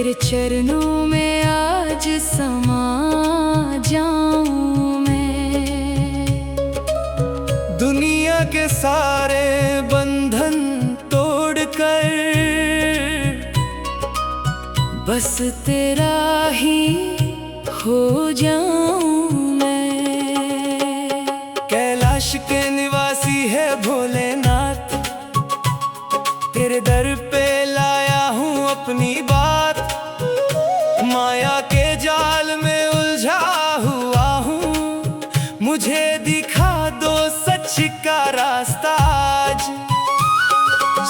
तेरे चरणों में आज समा जाऊं मैं। दुनिया के सारे बंधन तोड़कर बस तेरा ही हो जाऊं मैं। कैलाश के निवासी है भोलेनाथ, तेरे दर पे लाया हूँ अपनी बात। माया के जाल में उलझा हुआ हूँ, मुझे दिखा दो सच का रास्ता आज।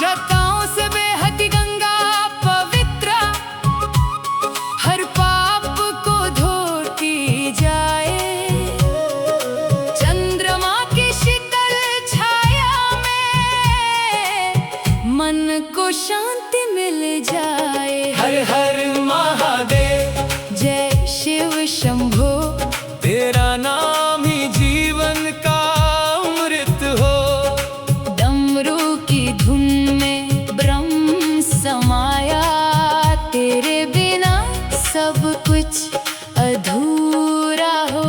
जटाओं से बेहद गंगा पवित्र, हर पाप को धोती जाए। चंद्रमा की शीतल छाया में मन को शांति मिल जाए। हर हर महादेव, जय शिव शंभो, तेरा नाम ही जीवन का अमृत हो। डमरू की धुन में ब्रह्म समाया, तेरे बिना सब कुछ अधूरा हो।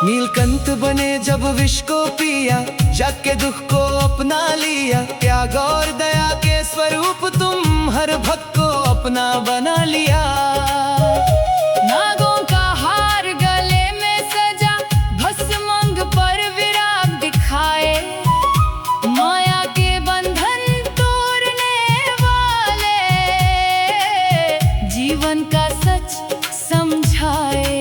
नीलकंठ बने जब विष को पिया, जग के दुख को अपना लिया। त्याग और दया के स्वरूप तुम, हर भक्त को अपना बना लिया। नागों का हार गले में सजा, भस्म अंग पर विराग दिखाए। माया के बंधन तोड़ने वाले, जीवन का सच समझाए।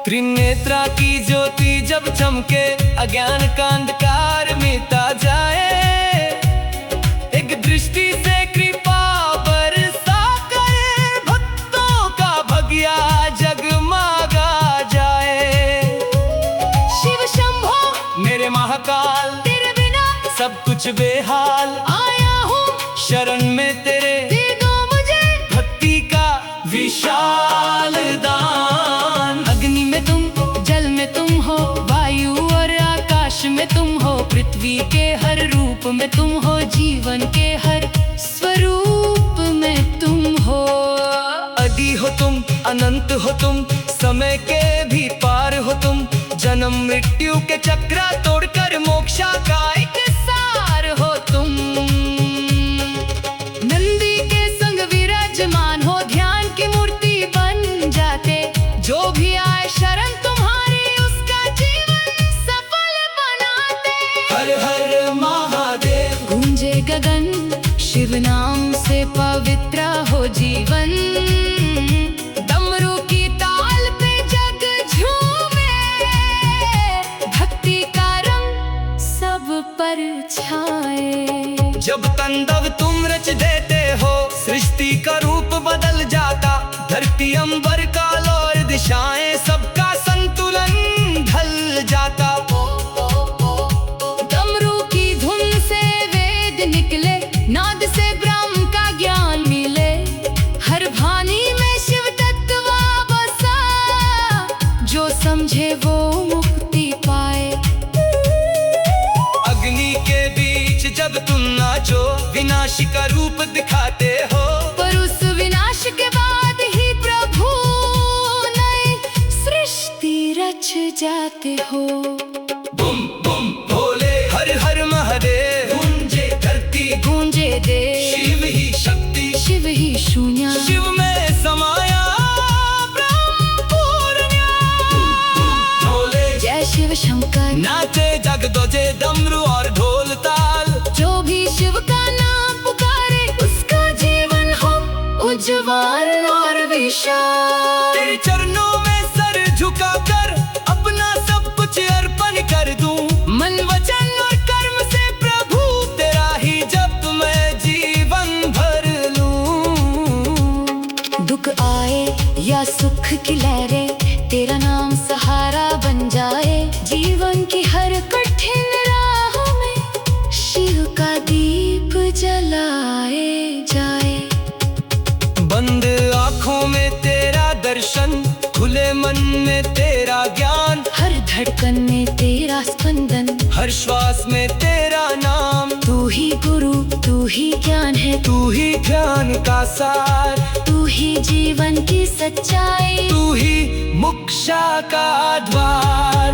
त्रिनेत्रा की ज्योति जब चमके, अज्ञान का अंधकार मिटा जाए। एक दृष्टि से कृपा बरसा कर, भक्तों का भगिया जगमगा जाए। शिव शंभो मेरे महाकाल, तेरे बिना सब कुछ बेहाल। आया हूँ शरण में तेरे, दे दो मुझे भक्ति का विशाल दान। अग्नि में तुम, जल में तुम हो, वायु और आकाश में तुम हो। पृथ्वी के हर रूप में तुम हो, जीवन के हर स्वरूप में तुम हो। आदि हो तुम, अनंत हो तुम, समय के भी पार हो तुम। जन्म मृत्यु के चक्र तोड़कर मोक्षा का एक सार हो तुम। नंदी के संग विराजमान हो, ध्यान की मूर्ति बन जाते। जो भी आए शरण तुम्हारी, उसका जीवन सफल बनाते। हर हर महादेव, गूंजे गगन शिव नाम से पवित्र हो जीवन। डमरू की ताल पे जग झूमे, भक्ति का रंग सब पर छाए। जब तांडव तुम रच देते हो, सृष्टि का रूप बदल जाता। धरती अंबर काल और दिशाएं, सबका संतुलन ढल जाता। डमरू की धुन से वेद निकले, नाद से ब्रह्म का ज्ञान मिले। हर भानी में शिव तत्व बसा, जो समझे वो मुक्ति पाए। अग्नि के बीच जब तुम नाचो, विनाशी का रूप दिखाते हो। पर उस विनाश के बाद ही प्रभु नई सृष्टि रच जाते हो। बुम बुम भोले, हर हर महादेव। गूंजे धरती, गूंजे देश, शिव ही शक्ति, शिव ही शून्य। शिव में समाया ब्रह्म पूर्ण। भोले जय शिव शंकर, नाचे जग दोजे डमरू और ढोल ताल। जो भी शिव का नाम पुकारे, उसका जीवन हो उज्जवल और विशाल। तेरे चरणों में सर झुकाकर, अपना सब कुछ अर्पण कर दूं। मन वचन और कर्म से प्रभु, तेरा ही जप मैं जीवन भर लूं। दुख आए या सुख की लहरें, तेरा नाम सहारा बन जाए। जीवन की हर कठिन राह में शिव का दीप जलाए जाए। बंद आँखों में तेरा दर्शन, खुले मन में तेरा ज्ञान। हर में तेरा नाम। तू ही गुरु, तू ही ज्ञान है, तू ही ज्ञान का सार, तू ही जीवन की सच्चाई, तू ही मोक्षा का द्वार।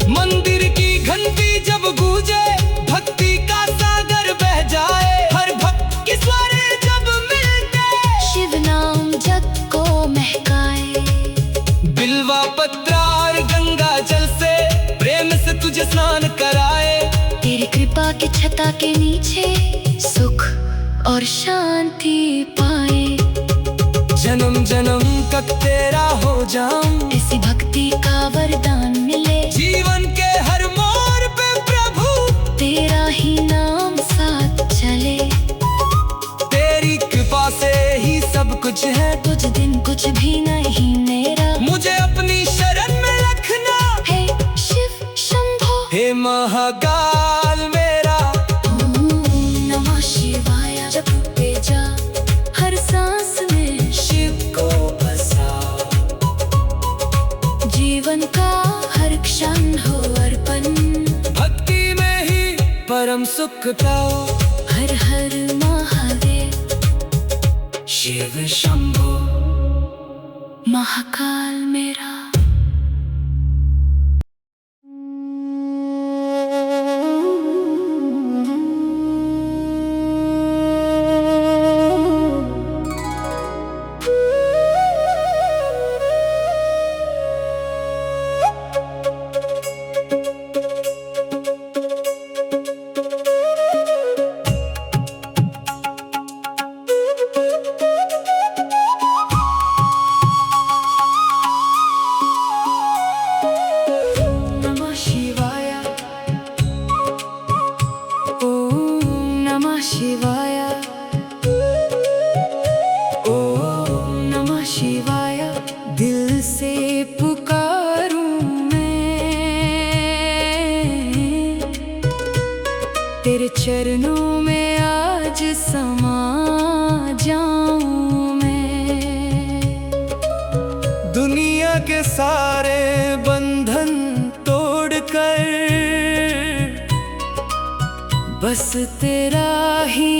मंदिर की घंटी जब गूंजे, भक्ति का सागर बह जाए, हर भक्त की स्वर जब मिलते, शिव नाम जग को महकाए। बिल्वा पत्र और गंगा जल से प्रेम से तुझे स्नान कराए। तेरी कृपा की छता के नीचे सुख और शांति पाए। जन्म जन्म तक तेरा हो जाऊं, ऐसी भक्ति का वरदान मिले। जीवन के हर मोड़ पे प्रभु तेरा ही नाम साथ चले। तेरी कृपा से ही सब कुछ है, कुछ दिन कुछ भी नहीं मेरा। मुझे अपनी शरण में रखना, हे शिव शंभो, हे महाकाल मेरा। ओम नमः शिवाय जपते जा, हर सांस में शिव को बसा, जीवन का हर क्षण हो अर्पण। भक्ति में ही परम सुख पाओ। हर हर महादेव, शिव शंभो, महाकाल मेरा। शिवाय, ओम नमः शिवाय। दिल से पुकारूं मैं, तेरे चरणों में आज समा जाऊं मैं। दुनिया के सारे बंधन तोड़कर बस तेरा ही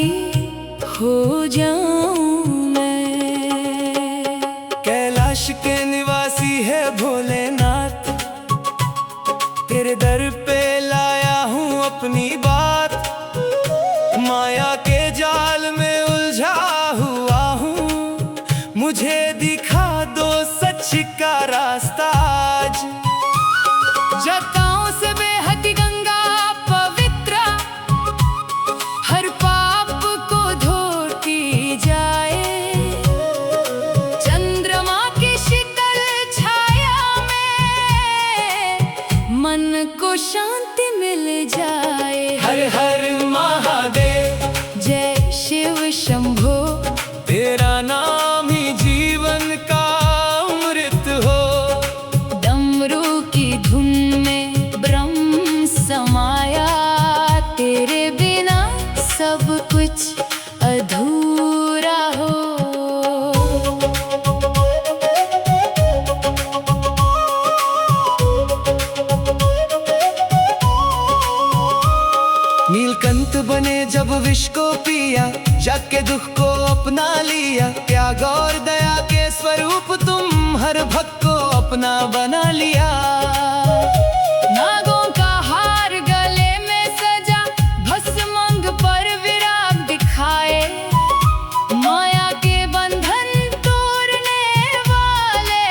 हो जाऊं मैं। कैलाश के निवासी है भोलेनाथ, तेरे दर पे लाया हूँ अपनी बात। माया के जाल में उलझा हुआ हूँ, मुझे दिखा दो सच का रास्ता आज। जटाओं से बेहद गंगा पवित्र, हर पाप को धोती जाए। चंद्रमा की शीतल छाया में मन को शांति मिल जाए। हर हर महादेव, जय शिव शंभो। तेरा नाम ही जीवन का अमृत हो। डमरू की धुन में ब्रह्म समाया, तेरे बिना सब कुछ अधूरा हो। नीलकंठ बने जब विष को पिया, जग के दुख को अपना लिया। त्याग और दया के स्वरूप तुम हर भक्त को अपना बना लिया। नागों का हार गले में सजा, भस्म अंग पर विराग दिखाए। माया के बंधन तोड़ने वाले,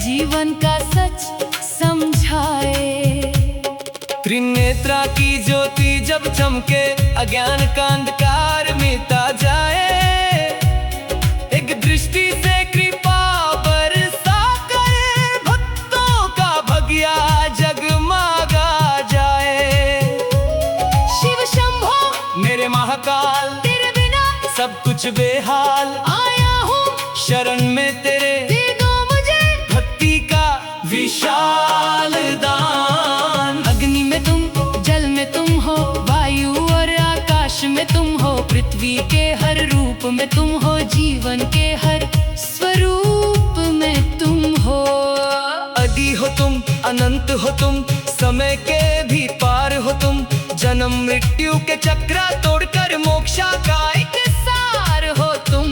जीवन का सच समझाए। त्रिनेत्रा की ज्योति जब चमके, अज्ञान का अंधकार मिटा जाए। एक दृष्टि से कृपा बरसा कर, भक्तों का भगिया जगमगा जाए। शिव शंभो, मेरे महाकाल, तेरे बिना सब कुछ बेहाल। आया हूँ शरण में तेरे, दे दो मुझे भक्ति का विशाल दान। अग्नि में तुम, जल में तुम हो, वायु और आकाश में तुम हो। पृथ्वी के हर रूप में तुम हो, जीवन के हर स्वरूप में तुम हो। आदि हो तुम, अनंत हो तुम, समय के भी जन्म मृत्यु के चक्र तोड़कर मोक्षा का एक सार हो तुम।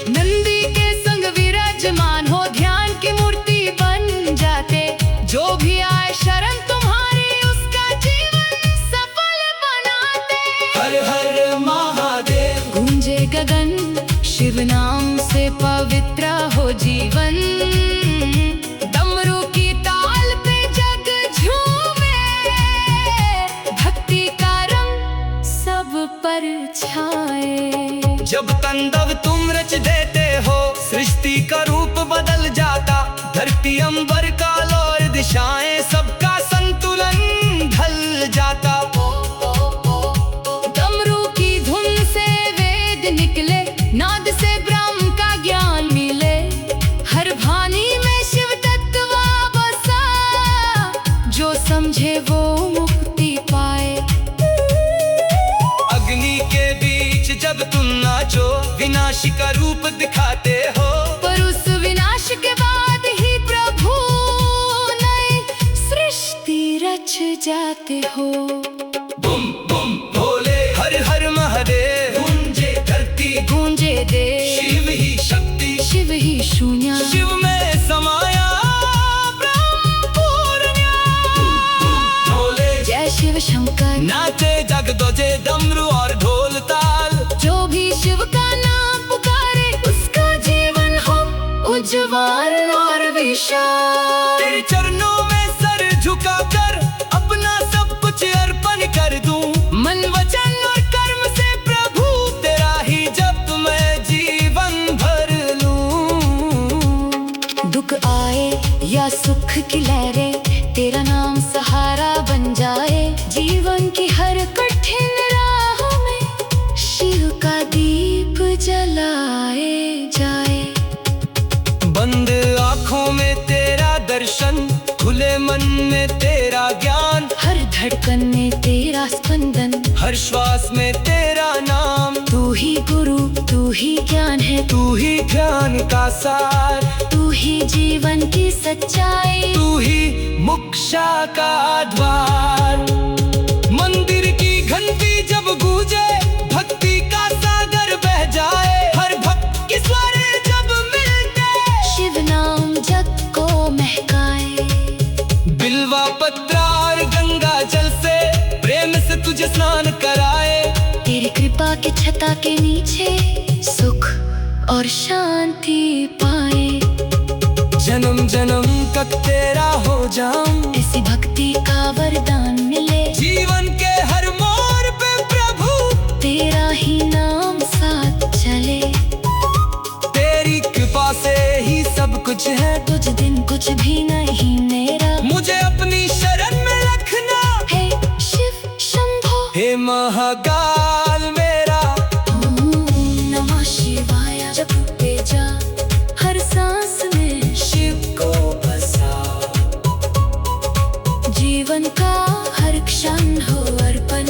नंदी के संग विराजमान हो, ध्यान की मूर्ति बन जाते। जो भी आए शरण तुम्हारी, उसका जीवन सफल बनाते। हर हर महादेव गूंजे गगन शिव नाम से पवित्र हो जीवन। डमरू की ताल पे जग झूमे, भक्ति का रंग सब पर छाए। जब तांडव तुम रच देते हो, सृष्टि का रूप बदल जाता। धरती अंबर काल और दिशाएं, सबका संतुलन ढल जाता। डमरू की धुन से वेद निकले, नाद से ब्रह्म का ज्ञान मिले। हर वाणी में शिव तत्व बसा, जो समझे वो मुक्ति पाए। अग्नि के बीच जब तुम नाचो, विनाश का रूप दिखाते हो। पर उस विनाश के बाद ही प्रभु नई सृष्टि रच जाते हो। बुम बुम भोले, हर हर महादेव। गूंजे धरती, गूंजे देश, शिव ही शक्ति, शिव ही शून्य। शिव में समाया ब्रह्म पूर्ण। भोले जय शिव शंकर, नाचे जग दोजे डमरू और ढोल ताल। जो भी शिव का नाम पुकारे, उसका जीवन हो उज्जवल और विशाल। तेरे चरणों में सर झुकाकर अपना सब कुछ अर्पण कर दूं। मन वचन और कर्म से प्रभु तेरा ही जप मैं जीवन भर लूं। दुख आए या सुख की लहरें, तेरा नाम सहारा बन जाए। जीवन की हर कठिन राहों में शिव का दीप जलाए जाए। बंद आँखों में तेरा दर्शन, खुले मन में तेरा ज्ञान। हर धड़कन में तेरा स्पंदन, हर श्वास में तेरा नाम। तू ही गुरु, तू ही ज्ञान है, तू ही ध्यान का सार। तू ही जीवन की सच्चाई, तू ही मोक्षा का द्वार। मंदिर की घंटी जब गूंजे, भक्ति का सागर बह जाए। हर भक्त की स्वर जब मिलते, शिव नाम जग को महकाए। बिल्वा पत्र और गंगा जल से प्रेम से तुझे स्नान कराए। तेरी कृपा के छता के नीचे सुख और शांति पाए। जन्म जन्म तक तेरा हो जाऊं, ऐसी भक्ति का वरदान मिले। जीवन के हर मोड़ पे प्रभु तेरा ही नाम साथ चले। तेरी कृपा से ही सब कुछ है, तुझ दिन कुछ भी नहीं मेरा। मुझे अपनी शरण में रखना हे शिव शंभो, हे महाकाल मेरा। ओम नमः शिवाय जपते जा, हर सांस में शिव को बसा। जीवन का हर क्षण हो अर्पण,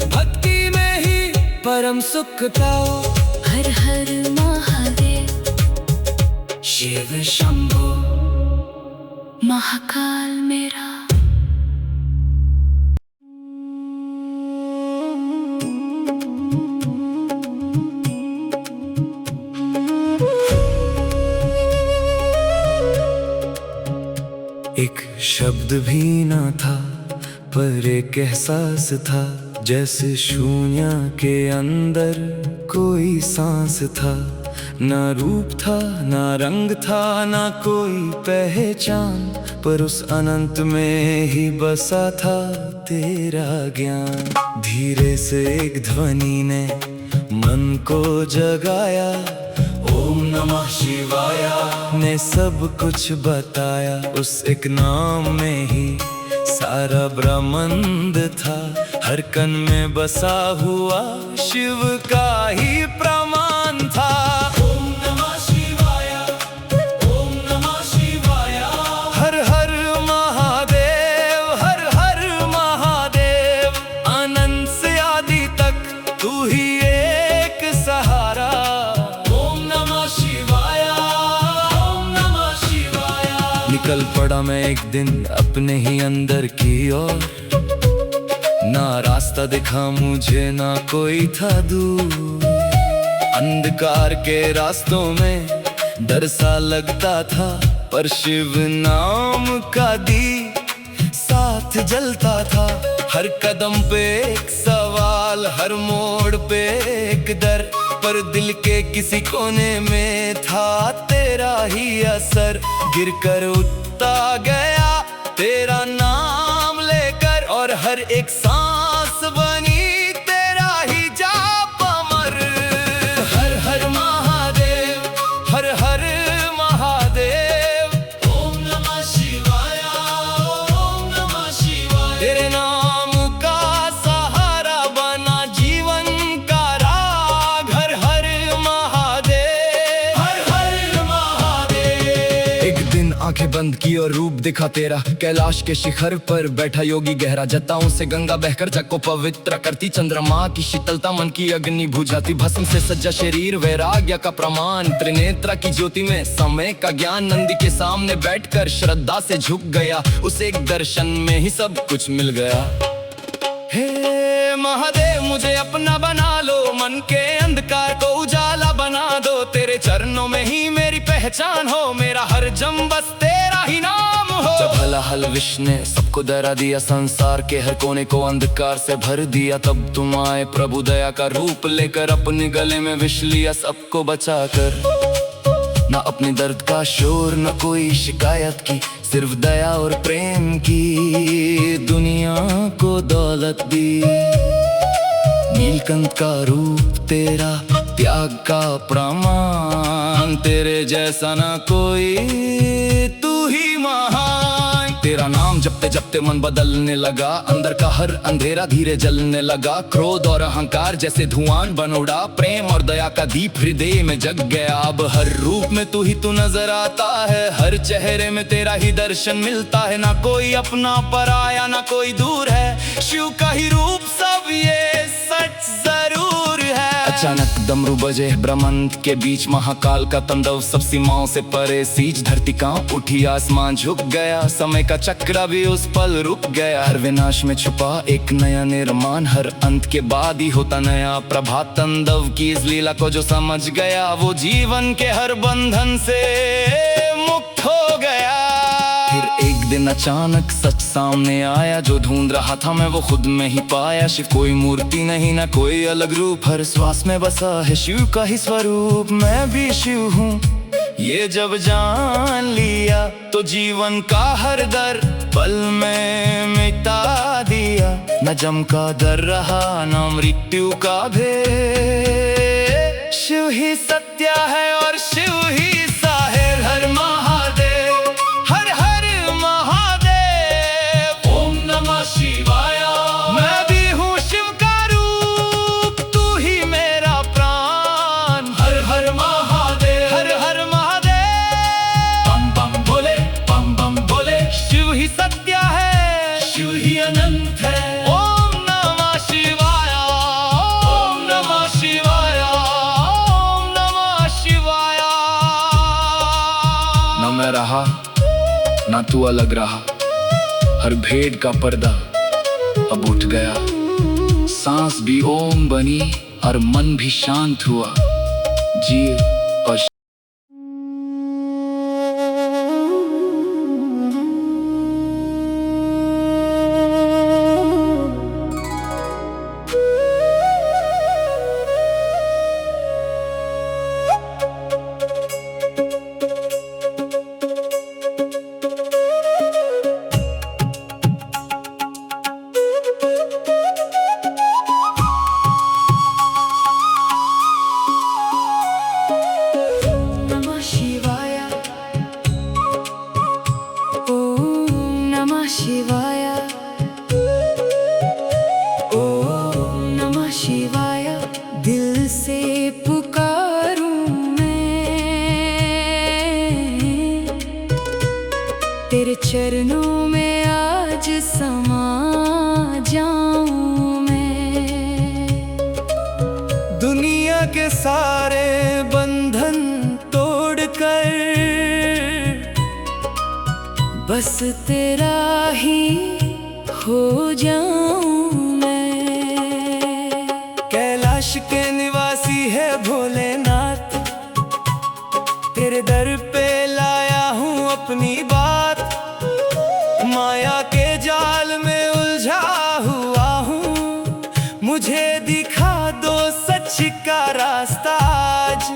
भक्ति में ही परम सुख पाओ। हर हर महादेव, शिव शंभो, महाकाल मेरा। एक शब्द भी ना था, पर एक एहसास था। जैसे शून्य के अंदर कोई सांस था। ना रूप था, ना रंग था, ना कोई पहचान, पर उस अनंत में ही बसा था तेरा ज्ञान। धीरे से एक ध्वनि ने मन को जगाया, ओम नमः शिवाय ने सब कुछ बताया। उस एक नाम में ही सारा ब्रह्मांड था। हर कण में बसा हुआ शिव का ही प्रमाण था। ओम नमः शिवाय, ओम नमः शिवाय। हर हर महादेव, हर हर महादेव। अनंत से आदि तक तू ही एक सहारा। ओम नमः शिवाय, ओम नमः शिवाय। निकल पड़ा मैं एक दिन अपने ही अंदर की ओर। ना रास्ता दिखा मुझे ना कोई था दूर, अंधकार के रास्तों में डर सा लगता था, पर शिव नाम का दी साथ जलता था। हर कदम पे एक सवाल, हर मोड़ पे एक डर, पर दिल के किसी कोने में था तेरा ही असर। गिर कर उठता गया तेरा नाम लेकर, और हर एक सांस बनी तेरा ही जाप अमर। हर हर महादेव, हर हर महादेव, ओम नमः शिवाय, ओम नमः शिवाय। तेरे नाम का सहारा बना जीवन का राग। हर हर महादेव, हर हर महादेव। एक दिन आंखें बंद की और रूप दिखा तेरा, कैलाश के शिखर पर बैठा योगी गहरा। जटाओं से गंगा बहकर जग को पवित्र करती, चंद्रमा की शीतलता मन की अग्नि बुझाती। भस्म से सज्जा शरीर वैराग्य का प्रमाण, त्रिनेत्रा की ज्योति में समय का ज्ञान। नंदी के सामने बैठकर श्रद्धा से झुक गया, उसे एक दर्शन में ही सब कुछ मिल गया। हे महादेव मुझे अपना बना लो, मन के अंधकार को उजाला बना दो। तेरे चरणों में ही मेरी पहचान हो, मेरा हर जम बस तेरा ही नाम हो। जब हला हल विष ने सबको डरा दिया, संसार के हर कोने को अंधकार से भर दिया, तब तुम आए प्रभु दया का रूप लेकर। अपने गले में विष लिया सबको बचाकर, ना अपने दर्द का शोर न कोई शिकायत की, सिर्फ दया और प्रेम की दुनिया को दौलत दी। नीलकंठ का रूप तेरा, त्याग का प्रमाण, तेरे जैसा ना कोई, तू ही महान। तेरा नाम जपते जपते मन बदलने लगा, अंदर का हर अंधेरा धीरे जलने लगा। क्रोध और अहंकार जैसे धुआं बन उड़ा, प्रेम और दया का दीप हृदय में जग गया। अब हर रूप में तू ही तू नजर आता है, हर चेहरे में तेरा ही दर्शन मिलता है। ना कोई अपना पराया ना कोई दूर है, शिव का ही रूप सब ये सच जरूर है। अचानक डमरू बजे ब्रह्मांड के बीच, महाकाल का तांडव सब सीमाओं से परे सींच। धरती कांप उठी आसमान झुक गया, समय का चक्र भी उस पल रुक गया। हर विनाश में छुपा एक नया निर्माण, हर अंत के बाद ही होता नया प्रभात। तांडव की इस लीला को जो समझ गया, वो जीवन के हर बंधन से मुक्त हो गया। फिर एक दिन अचानक सच सामने आया, जो ढूंढ रहा था मैं वो खुद में ही पाया। शिव कोई मूर्ति नहीं ना कोई अलग रूप, हर श्वास में बसा है शिव का ही स्वरूप। मैं भी शिव हूँ ये जब जान लिया, तो जीवन का हर दर पल में मिटा दिया। न जम का डर रहा न मृत्यु का भेद, शिव ही सत्य है और शिव ही साहिल। हर महादेव, हर हर महादेव, ओम नमः शिवाय। मैं भी हूँ शिव का रूप, तू ही मेरा प्राण। हर हर महादेव, हर हर महादेव, बम बम बोले, बम बम बोले। शिव ही सत्य है, शिव ही अनंत है। ओम नमः शिवाय, ओम नमः शिवाय, ओम नमः शिवाय। न मैं रहा ना तू अलग रहा, हर भेद का पर्दा अब उठ गया। सांस भी ओम बनी और मन भी शांत हुआ। जिए और शिवाय, ओम नमः शिवाय। दिल से पुकारूं मैं, तेरे चरणों में आज समा जाऊं मैं। दुनिया के सारे बंधन तोड़कर बस तेरा ही हो जाऊं मैं। तेरे दर पे लाया हूँ अपनी बात, माया के जाल में उलझा हुआ हूँ। मुझे दिखा दो सच का रास्ता आज।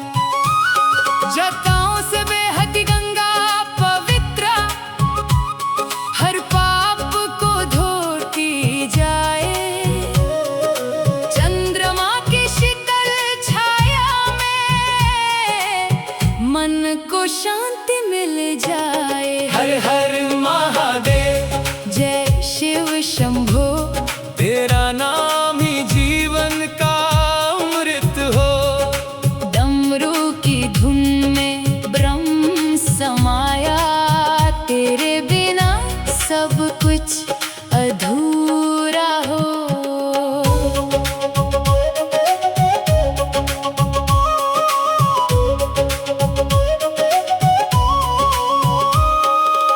जटाओं से बेहद गंगा पवित्र, हर पाप को धोती जाए। चंद्रमा की शीतल छाया में मन को शांति मिल जाए। हर हर महादेव, जय शिव शंभो, तेरा नाम ही जीवन का अमृत हो। डमरू की धुन में ब्रह्म समाया, तेरे बिना सब कुछ अधूरा हो।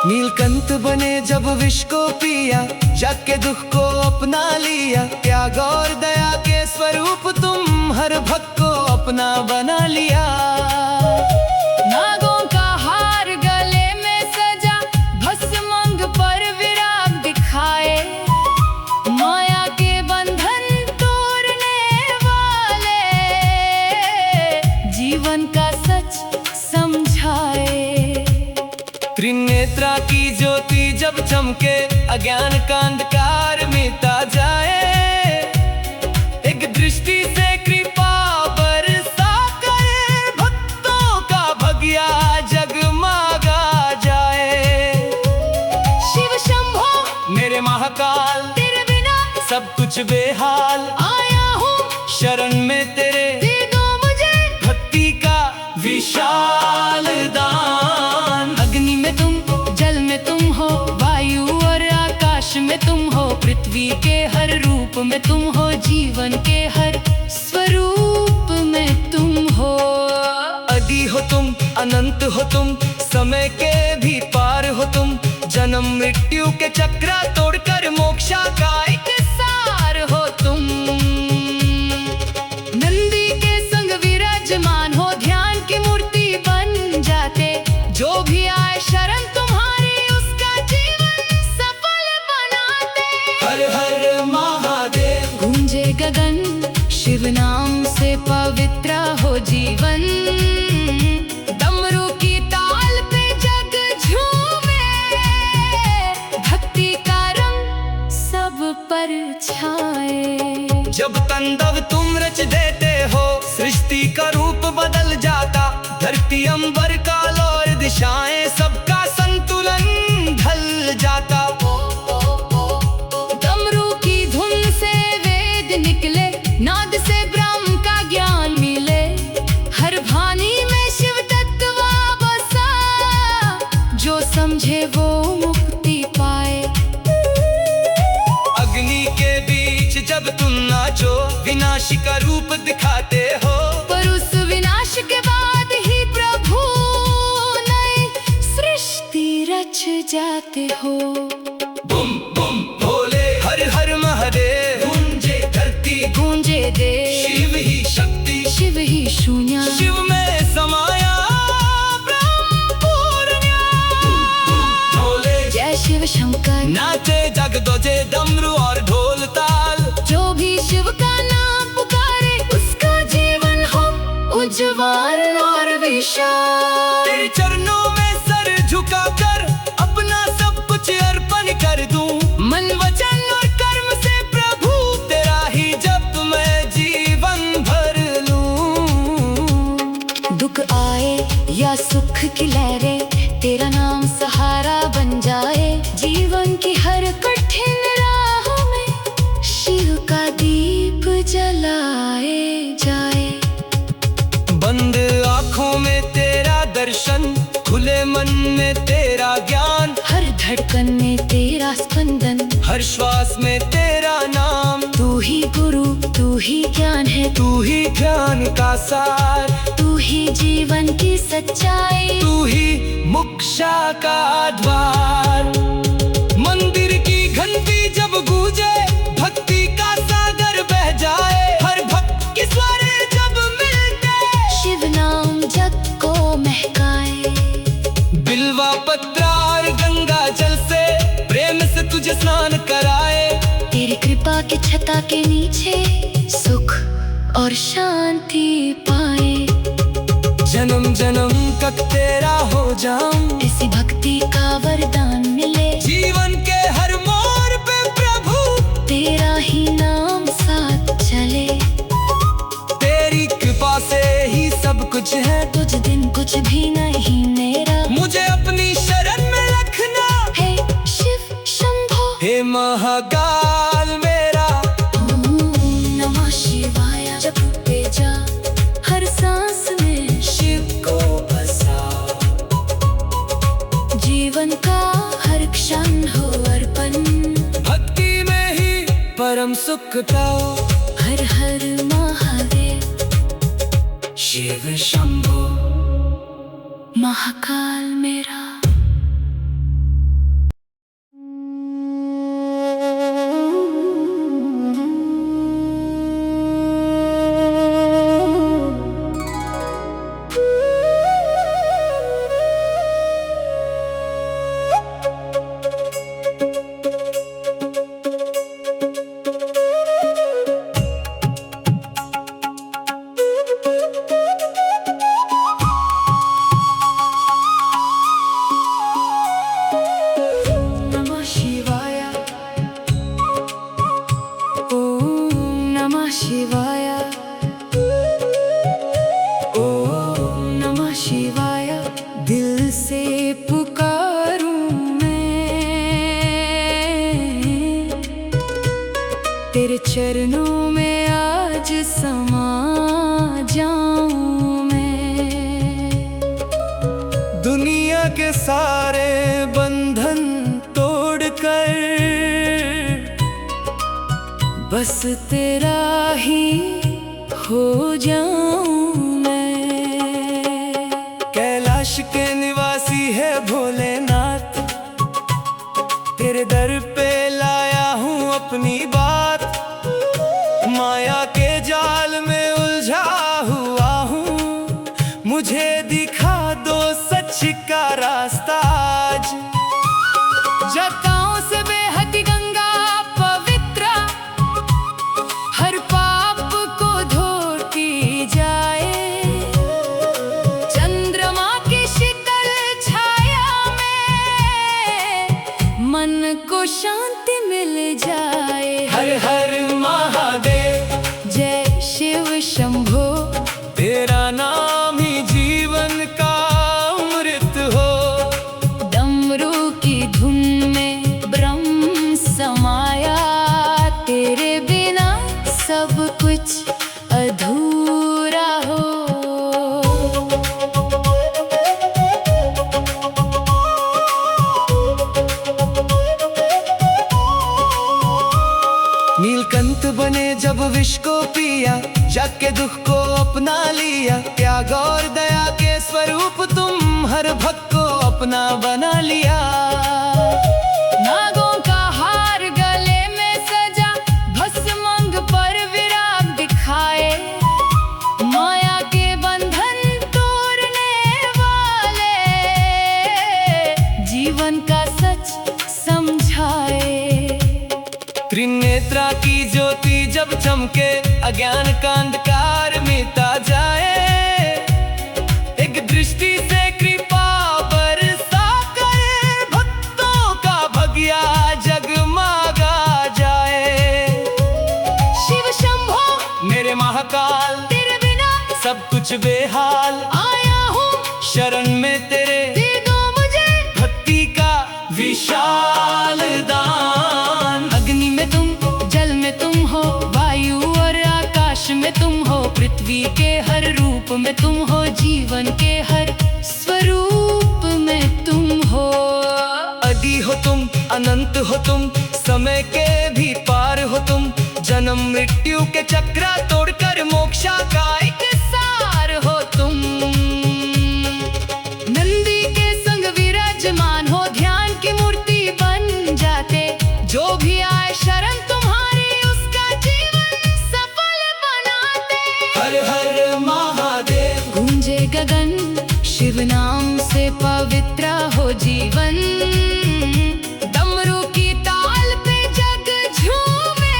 नीलकंठ बने जब विष को पिया, जग के दुख को अपना लिया। त्याग और दया के स्वरूप तुम, हर भक्त को अपना बना लिया। नागों का हार गले में सजा, भस्म अंग पर विराग दिखाए। माया के बंधन तोड़ने वाले, जीवन का सच समझाए। त्रिनेत्रा की ज्योति जब चमके, अज्ञान का अंधकार मिटा जाए। एक दृष्टि से कृपा बरसा कर, भक्तों का भगिया जगमगा जाए। शिव शंभो मेरे महाकाल, तेरे बिना सब कुछ बेहाल। आया हूँ शरण में तेरे, दे दो मुझे भक्ति का विशाल दान। अग्नि में तुम, जल में तुम हो, वायु और आकाश में तुम हो। पृथ्वी के हर रूप में तुम हो, जीवन के हर स्वरूप में तुम हो। आदि हो तुम, अनंत हो तुम, समय के भी पार हो तुम। जन्म मृत्यु के चक्र तोड़कर मोक्षा का एक सार हो तुम। नंदी के संग विराजमान हो, ध्यान की मूर्ति बन जाते। जो भी आए शरण तुम्हारी, उसका जीवन सफल बनाते। हर हर महादेव, गूंजे गगन शिव नाम से पवित्र हो जीवन। डमरू की ताल पे जग झूमे, भक्ति का रंग सब पर छाए। जब तांडव तुम रच देते हो, सृष्टि का रूप बदल जाता। धरती अंबर काल और दिशाएं, सबका संतुलन ढल जाता। डमरू की धुन से वेद निकले, नाद से ब्रह्म का ज्ञान मिले। हर भानी में शिव तत्व बसा, जो समझे वो मुक्ति पाए। अग्नि के बीच जब तुम नाचो, विनाशी का रूप दिखाते हो। पर उस विनाश के बाद ही प्रभु नई सृष्टि रच जाते हो। बुम बुम भोले, हर हर महादेव। गूंजे धरती, गूंजे देश, शिव ही शक्ति, शिव ही शून्य। शिव में समाया ब्रह्म पूर्ण। भोले जय शिव शंकर, नाचे जग दोजे डमरू और ढोल ताल। जो भी शिव का नाम पुकारे, उसका जीवन हो उज्जवल और विशाल। तेरे चरणों में सर झुकाकर, अपना सब कुछ अर्पण कर दूं। मन वचन और कर्म से प्रभु, तेरा ही जप मैं जीवन भर लूं। दुख आए या सुख की लहरें, तेरा नाम सहारा बन जाए। जीवन की हर कठिन राहों में शिव का दीप जलाए जाए। बंद आँखों में तेरा दर्शन, खुले मन में तेरा ज्ञान। हर धड़कन में तेरा स्पंदन, हर श्वास में तेरा नाम। तू ही गुरु, तू ही ज्ञान है, तू ही ध्यान का सार। तू ही जीवन की सच्चाई, तू ही मोक्षा का द्वार। मंदिर की घंटी जब गूंजे, भक्ति का सागर बह जाए। हर भक्त के स्वर जब मिलते, शिव नाम जग को महकाए। की छता के नीचे सुख और शांति पाए। जन्म जन्म तक तेरा हो जाऊं, इसी भक्ति का वरदान मिले। जीवन के हर मोड़ पे प्रभु तेरा ही नाम साथ चले। तेरी कृपा से ही सब कुछ है, तुझ दिन कुछ भी नहीं मेरा। मुझे अपनी शरण में रखना हे शिव शंभो, हे महाकाल मेरा। ओम नमः शिवाय जपते जा हर सांस में शिव को बसा, जीवन का हर क्षण हो अर्पण। भक्ति में ही परम सुख पाओ। हर हर महादेव, शिव शंभो, महाकाल मेरा। शिवाय, ओम नमः शिवाय। दिल से पुकारूं मैं, तेरे चरणों में आज समा जाऊं मैं। दुनिया के सारे बंधन तोड़कर बस तेरा ही हो जाऊं मैं। कैलाश के निवासी है भोलेनाथ, तेरे दर पे लाया हूँ अपनी बात। माया के जाल में उलझा हुआ हूँ, मुझे दिखा दो सच का रास्ता आज। जटाओं से बेहद गंगा पवित्र, हर पाप को धोती जाए। चंद्रमा की शीतल छाया में मन को शांति मिल जाए। हर हर महादेव, जय शिव शंभो। तेरा नाम ही जीवन का अमृत हो। डमरू की धुन में ब्रह्म समाया, तेरे बिना सब कुछ अधूरा हो। नीलकंठ बने जब विष को पिया, जग के दुख को अपना लिया। त्याग और दया के स्वरूप तुम हर भक्त को अपना बना लिया। नागों का हार गले में सजा, भस्म अंग पर विराग दिखाए। माया के बंधन तोड़ने वाले, जीवन का सच समझाए। त्रिनेत्रा की ज्योति जब चमके, अज्ञान का अंधकार मिटा जाए। एक दृष्टि से कृपा बरसा कर भक्तों का भगिया जगमगा जाए। शिव शंभो मेरे महाकाल, तेरे बिना सब कुछ बेहाल। आया हूँ शरण में तेरे, दे दो मुझे भक्ति का विशाल दान। अग्नि में तुम, जल में तुम हो, वायु और आकाश में तुम हो। पृथ्वी के हर रूप में तुम हो, जीवन के हर स्वरूप में तुम हो। आदि हो तुम, अनंत हो तुम, समय के भी पार हो तुम। जन्म मृत्यु के चक्र तोड़कर मोक्षा का एक सार हो तुम। नंदी के संग विराजमान हो, ध्यान की मूर्ति बन जाते। जो भी आए शरण तुम्हारी, उसका जीवन सफल बनाते। हर हर महादेव, गूंजे गगन शिव नाम से पवित्र हो जीवन। डमरू की ताल पे जग झूमे,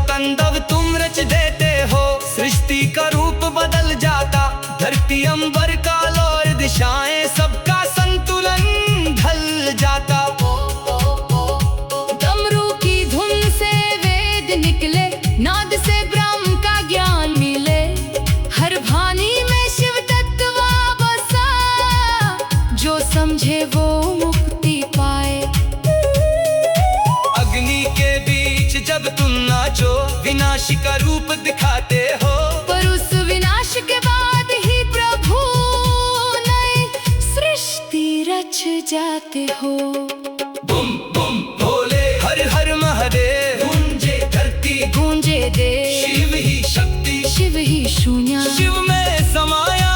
तांडव तुम रच देते हो। सृष्टि का रूप बदल जाता, धरती अंबर काल और दिशाएं सबका संतुलन ढल जाता। डमरू की धुन से वेद निकले, नाद से ब्रह्म का ज्ञान मिले। हर वाणी में शिव तत्व बसा, जो समझे वो मुक्ति पाए। अग्नि के बीच जब तुम नाचो, विनाश का रूप दिखाते हो। पर उस विनाश के बाद ही प्रभु नई सृष्टि रच जाते हो। बुम बुम भोले, हर हर महादेव, गूंजे धरती गूंजे देश, शिव ही शक्ति, शिव ही शून्य, शिव में समाया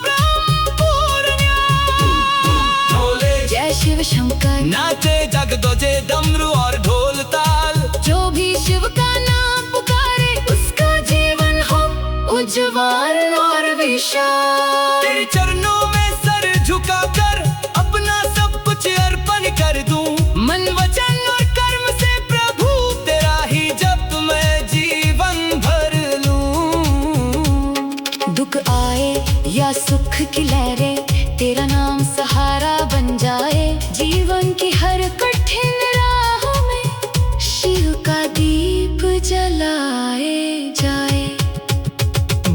ब्रह्म पूर्ण्य। भोले जय शिव शंकर, नाचे जग दोजे डमरू और ढोल ताल। जो भी शिव का नाम पुकारे, उसका जीवन हो उज्ज्वल और विशाल। तेरे चरणों में सर झुकाकर अपना सब कुछ अर्पण कर दूं। मन वचन और कर्म से प्रभु तेरा ही जप मैं जीवन भर लूं। दुख आए या सुख की लहरें, तेरा नाम सहारा बन जाए। जीवन की हर कठिन राहों में शिव का दीप जलाए जाए।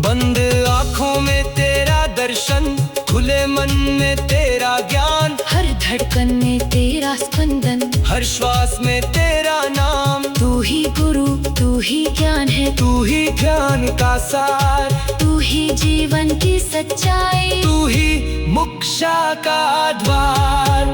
बंद आँखों में तेरा दर्शन, खुले मन में तेरा ज्ञान। हर धड़कन में तेरा स्पंदन, हर श्वास में तेरा नाम। तू ही गुरु, तू ही ज्ञान है, तू ही ध्यान का सार। तू ही जीवन की सच्चाई, तू ही मोक्षा का द्वार।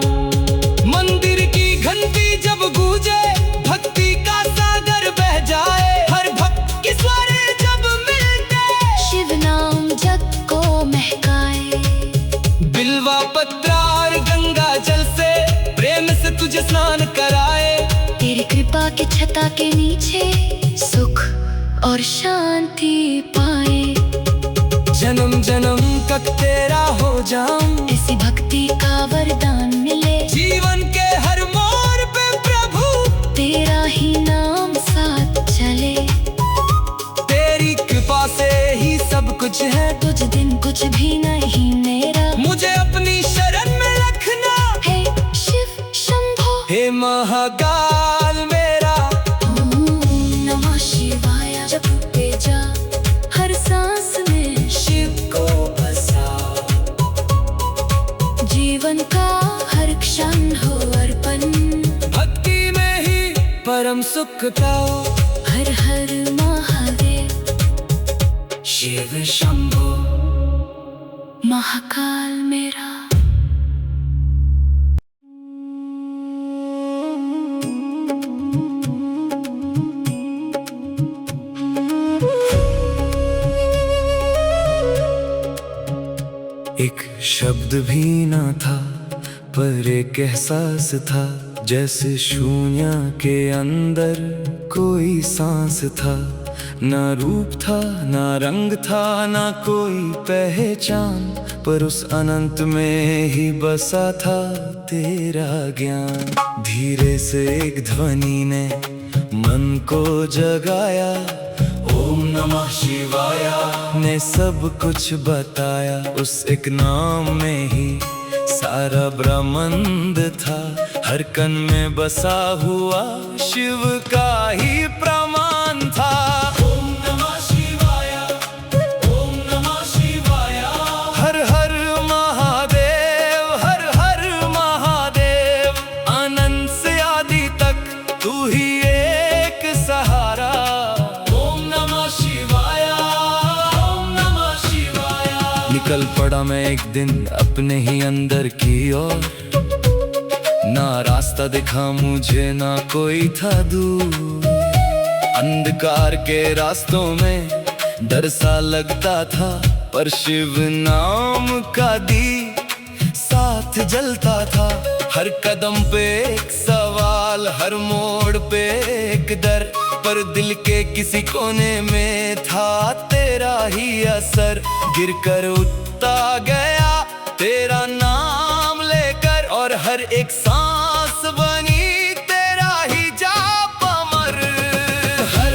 मंदिर की घंटी जब गूंजे, भक्ति का सागर बह जाए। हर भक्त के स्वर जब मिलते, शिव नाम जग को महकाए। बिल्वा पत्र और गंगा जल से प्रेम से तुझे स्नान कराए। तेरी कृपा के छता के नीचे सुख और शांति पाए। जन्म जन्म तक तेरा हो जाऊं, ऐसी भक्ति का वरदान मिले। जीवन के हर मोड़ पे प्रभु तेरा ही नाम साथ चले। तेरी कृपा से ही सब कुछ है, तुझ दिन कुछ भी नहीं मेरा। मुझे अपनी शरण में रखना हे शिव शंभो, हे महाकाल मेरा। ओम नमः शिवाय जपते जा, हर सांस में शिव को बसा। जीवन का हर क्षण हो अर्पण, भक्ति में ही परम सुख पाओ। हर हर महादेव, शिव शंभो महाकाल मेरा। एक शब्द भी ना था, पर एक एहसास था। जैसे शून्य के अंदर कोई सांस था। ना रूप था, ना रंग था, ना कोई पहचान, पर उस अनंत में ही बसा था तेरा ज्ञान। धीरे से एक ध्वनि ने मन को जगाया, ओम नमः शिवाय ने सब कुछ बताया। उस एक नाम में ही सारा ब्रह्मांड था। हर कण में बसा हुआ शिव का ही प्रमाण था। ओम नमः शिवाय, ओम नमः शिवाय। हर हर महादेव, हर हर महादेव। अनंत से आदि तक तू ही एक सहारा। ओम नमः शिवाय, ओम नमः शिवाय। निकल पड़ा मैं एक दिन अपने ही अंदर की ओर। ना रास्ता दिखा मुझे, ना कोई था दूर। अंधकार के रास्तों में डर सा लगता था, पर शिव नाम का दी साथ जलता था। हर कदम पे एक सवाल, हर मोड़ पे एक डर, पर दिल के किसी कोने में था तेरा ही असर। गिर कर उठता गया तेरा नाम लेकर, और हर एक सांस बनी तेरा ही जाप अमर। हर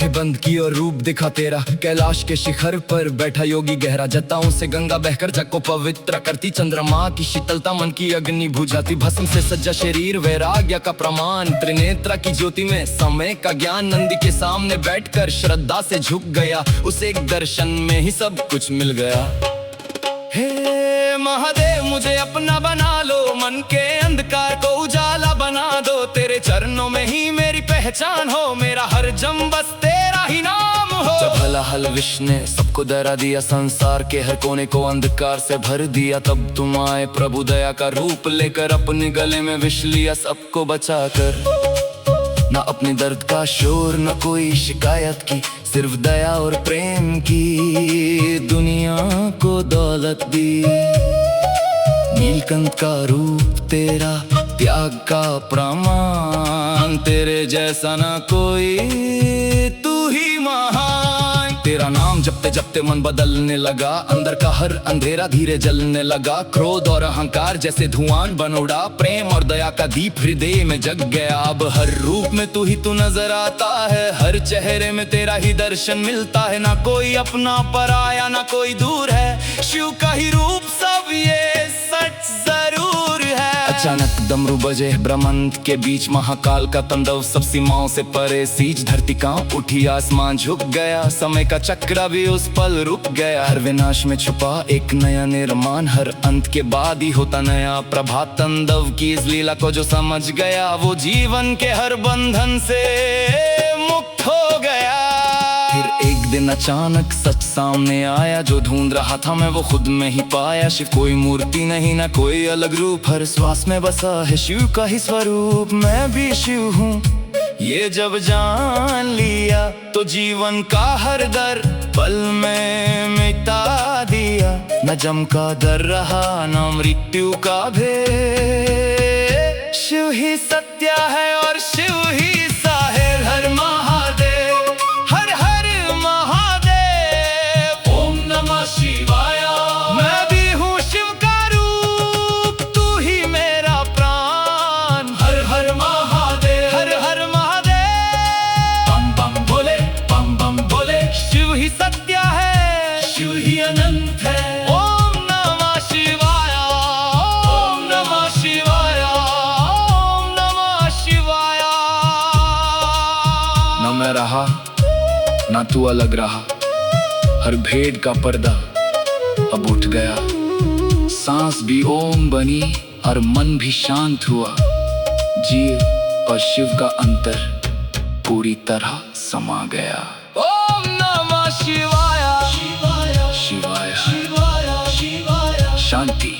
आंखें बंद की और रूप दिखा तेरा। कैलाश के शिखर पर बैठा योगी गहरा, जटाओं से गंगा बहकर जग को पवित्र करती। चंद्रमा की शीतलता मन की अग्नि बुझाती। भस्म से सज्जा शरीर वैराग्य का प्रमाण। त्रिनेत्रा की ज्योति में समय का ज्ञान। नंदी के सामने बैठकर श्रद्धा से झुक गया, उसे एक दर्शन में ही सब कुछ मिल गया। हे महादेव मुझे अपना बना लो, मन के अंधकार को उजाला बना दो। तेरे चरणों में ही मेरी पहचान हो, मेरा हर जम बस तेरा ही नाम हो। जब हला हल विष ने सबको डरा दिया, संसार के हर कोने को अंधकार से भर दिया, तब तुम आए प्रभु दया का रूप लेकर। अपने गले में विष लिया सबको बचाकर। न अपने दर्द का शोर न कोई शिकायत की, सिर्फ दया और प्रेम की दुनिया को दौलत दी। नीलकंठ का रूप तेरा, त्याग का प्रमाण। तेरे जैसा ना कोई, तू ही महान। तेरा नाम जपते जपते मन बदलने लगा, अंदर का हर अंधेरा धीरे जलने लगा। क्रोध और अहंकार जैसे धुआं बन उड़ा, प्रेम और दया का दीप हृदय में जग गया। अब हर रूप में तू ही तू नजर आता है, हर चेहरे में तेरा ही दर्शन मिलता है। ना कोई अपना पराया ना कोई दूर है, शिव का ही रूप सब ये सच जरूर है। अचानक डमरू बजे ब्रह्मांड के बीच, महाकाल का तांडव सब सीमाओं से परे सींच। धरती कांप उठी आसमान झुक गया, समय का चक्र भी उस पल रुक गया। हर विनाश में छुपा एक नया निर्माण, हर अंत के बाद ही होता नया प्रभात। तांडव की इस लीला को जो समझ गया, वो जीवन के हर बंधन से मुक्त हो गया। फिर एक दिन अचानक सच सामने आया, जो ढूंढ रहा था मैं वो खुद में ही पाया। शिव कोई मूर्ति नहीं ना कोई अलग रूप, हर श्वास में बसा है शिव का ही स्वरूप। मैं भी शिव हूँ ये जब जान लिया, तो जीवन का हर दर पल में मिटा दिया। न जम का डर रहा न मृत्यु का भेद, शिव ही सत्य है और शिव ही साहिर। हर महादेव हर हर महादेव, ओम नमः शिवाय। मैं भी हूँ शिव का रूप, तू ही मेरा प्राण। हर हर महादेव हर हर महादेव, बम बम भोले बम बम भोले। शिव ही सत्य है, शिव ही अनंत है। ओम नमः शिवाय ओम नमः शिवाय ओम नमः शिवाय। न मैं रहा ना तू अलग रहा, हर भेद का पर्दा अब उठ गया। सांस भी ओम बनी और मन भी शांत हुआ। जीव और शिव का अंतर पूरी तरह समा गया। ओम नमः शिवाय शिवाय शिवाय शिवाय शिवाय। शांति।